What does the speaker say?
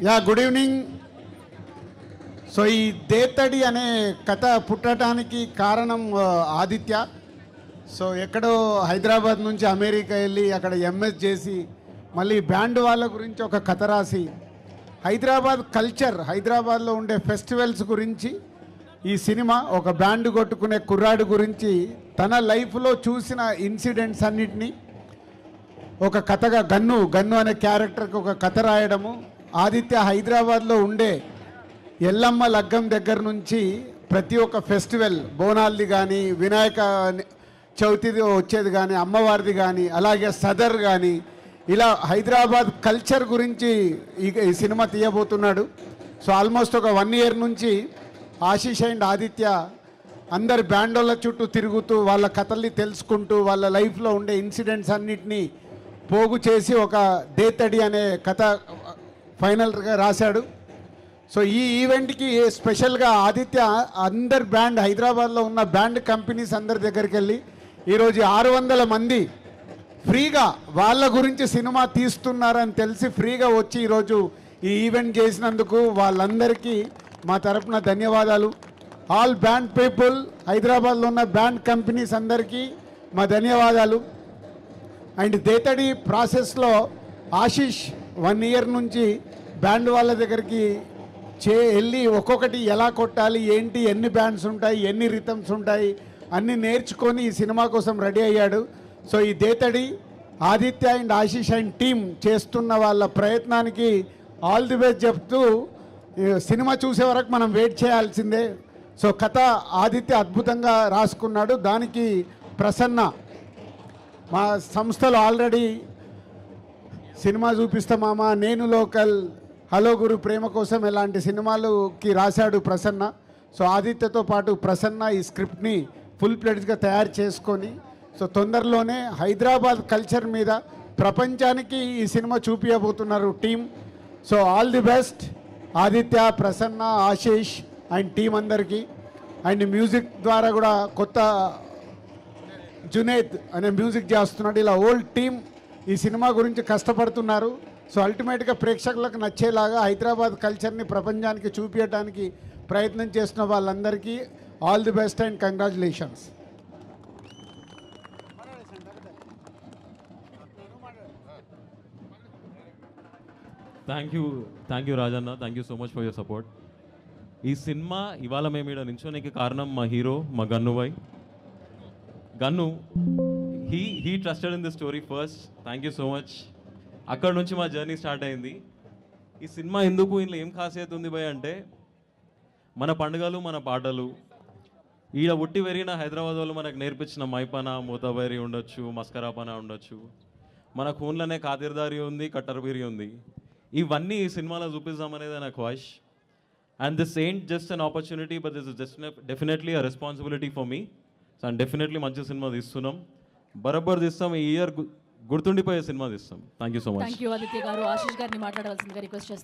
Yeah good evening. So ఈ దేతడి అనే కథ పుట్టడానికి కారణం ఆదిత్య. సో ఎక్కడో హైదరాబాద్ నుంచి అమెరికా వెళ్ళి అక్కడ ఎంఎస్ చేసి మళ్ళీ బ్యాండ్ వాళ్ళ గురించి ఒక కథ రాసి హైదరాబాద్ కల్చర్, హైదరాబాద్లో ఉండే ఫెస్టివల్స్ గురించి ఈ సినిమా ఒక బ్యాండ్ కొట్టుకునే కుర్రాడు గురించి తన లైఫ్లో చూసిన ఇన్సిడెంట్స్ అన్నిటినీ ఒక కథగా గన్ను అనే క్యారెక్టర్కి ఒక కథ రాయడము. ఆదిత్య హైదరాబాద్లో ఉండే ఎల్లమ్మ లగ్గం దగ్గర నుంచి ప్రతి ఒక్క ఫెస్టివల్, బోనాల్ది కానీ, వినాయక చవితిది వచ్చేది కానీ, అమ్మవారిది కానీ, అలాగే సదర్ కానీ, ఇలా హైదరాబాద్ కల్చర్ గురించి ఈ సినిమా తీయబోతున్నాడు. సో ఆల్మోస్ట్ ఒక 1 year నుంచి ఆశీష్ అండ్ ఆదిత్య అందరి బ్యాండోళ్ళ చుట్టూ తిరుగుతూ వాళ్ళ కథల్ని తెలుసుకుంటూ వాళ్ళ లైఫ్లో ఉండే ఇన్సిడెంట్స్ అన్నిటినీ పోగు చేసి ఒక దేతడి అనే కథ ఫైనల్గా రాశాడు. సో ఈ ఈవెంట్కి స్పెషల్గా ఆదిత్య అందరి బ్యాండ్, హైదరాబాద్లో ఉన్న బ్యాండ్ కంపెనీస్ అందరి దగ్గరికి వెళ్ళి ఈరోజు 600 మంది ఫ్రీగా వాళ్ళ గురించి సినిమా తీస్తున్నారని తెలిసి ఫ్రీగా వచ్చి ఈరోజు ఈ ఈవెంట్ చేసినందుకు వాళ్ళందరికీ మా తరపున ధన్యవాదాలు. ఆల్ బ్యాండ్ పీపుల్, హైదరాబాద్లో ఉన్న బ్యాండ్ కంపెనీస్ అందరికీ మా ధన్యవాదాలు. అండ్ దేతడి ప్రాసెస్లో ఆశీష్ 1 year నుంచి బ్యాండ్ వాళ్ళ దగ్గరికి వెళ్ళి ఒక్కొక్కటి ఎలా కొట్టాలి, ఏంటి, ఎన్ని బ్యాండ్స్ ఉంటాయి, ఎన్ని రిథమ్స్ ఉంటాయి అన్నీ నేర్చుకొని ఈ సినిమా కోసం రెడీ అయ్యాడు. సో ఈ Dethadi Aditya and Ashish and team చేస్తున్న వాళ్ళ ప్రయత్నానికి ఆల్ ది బెస్ట్ చెప్తూ సినిమా చూసే వరకు మనం వెయిట్ చేయాల్సిందే. సో కథ ఆదిత్య అద్భుతంగా రాసుకున్నాడు. దానికి ప్రసన్న మా సంస్థలో ఆల్రెడీ సినిమా చూపిస్తామా, నేను లోకల్, హలో గురు, ప్రేమ కోసం ఇలాంటి సినిమాలకి రాశాడు ప్రసన్న. సో ఆదిత్యతో పాటు ప్రసన్న ఈ స్క్రిప్ట్ని ఫుల్ ప్లెడ్జ్గా తయారు చేసుకొని సో తొందరలోనే హైదరాబాద్ కల్చర్ మీద ప్రపంచానికి ఈ సినిమా చూపించబోతున్నారు team. So all the best Aditya, Prasanna, Ashish and team అందరికీ. అండ్ మ్యూజిక్ ద్వారా కూడా కొత్త జునేద్ అనే మ్యూజిక్ చేస్తున్నాడు. ఇలా ఓల్డ్ టీం ఈ సినిమా గురించి కష్టపడుతున్నారు. సో అల్టిమేట్గా ప్రేక్షకులకు నచ్చేలాగా హైదరాబాద్ కల్చర్ని ప్రపంచానికి చూపించడానికి ప్రయత్నం చేస్తున్న వాళ్ళందరికీ all the best and congratulations. Thank you Rajanna, thank you so much for your support. ఈ సినిమా ఇవాళ మేము ఇక్కడ నించోనికి కారణం మా హీరో, మా gun Bhai. Gun he trusted in the story first. Thank you so much. అక్కడ నుంచి మా జర్నీ స్టార్ట్ అయింది. ఈ సినిమా ఎందుకు, ఇందులో ఏం ఖాసియత ఉంది భయ్ అంటే మన పండుగలు, మన పాటలు, ఈడ ఉట్టి పెరిగిన హైదరాబాద్ వాళ్ళు మనకు నేర్పించిన మైపన, మూతబైరి ఉండొచ్చు, మస్కరాపన ఉండొచ్చు, మన ఖూన్లోనే ఖాతిర్దారీ ఉంది, కట్టర్బీరి ఉంది. ఇవన్నీ ఈ సినిమాలో చూపిస్తామనేది నా ఖ్వాయిష్. And this ain't just an opportunity, but this is just definitely a responsibility for me. So and definitely మంచి సినిమా తీస్తున్నాం, బరాబర్ తీస్తాం. ఈ ఇయర్ గుర్తుండిపోయే సినిమా తీస్తాం. Thank you so much. Thank you Aditya garu. Ashish గారిని మాట్లాడవలసిందిగా రిక్వెస్ట్ చేస్తాం.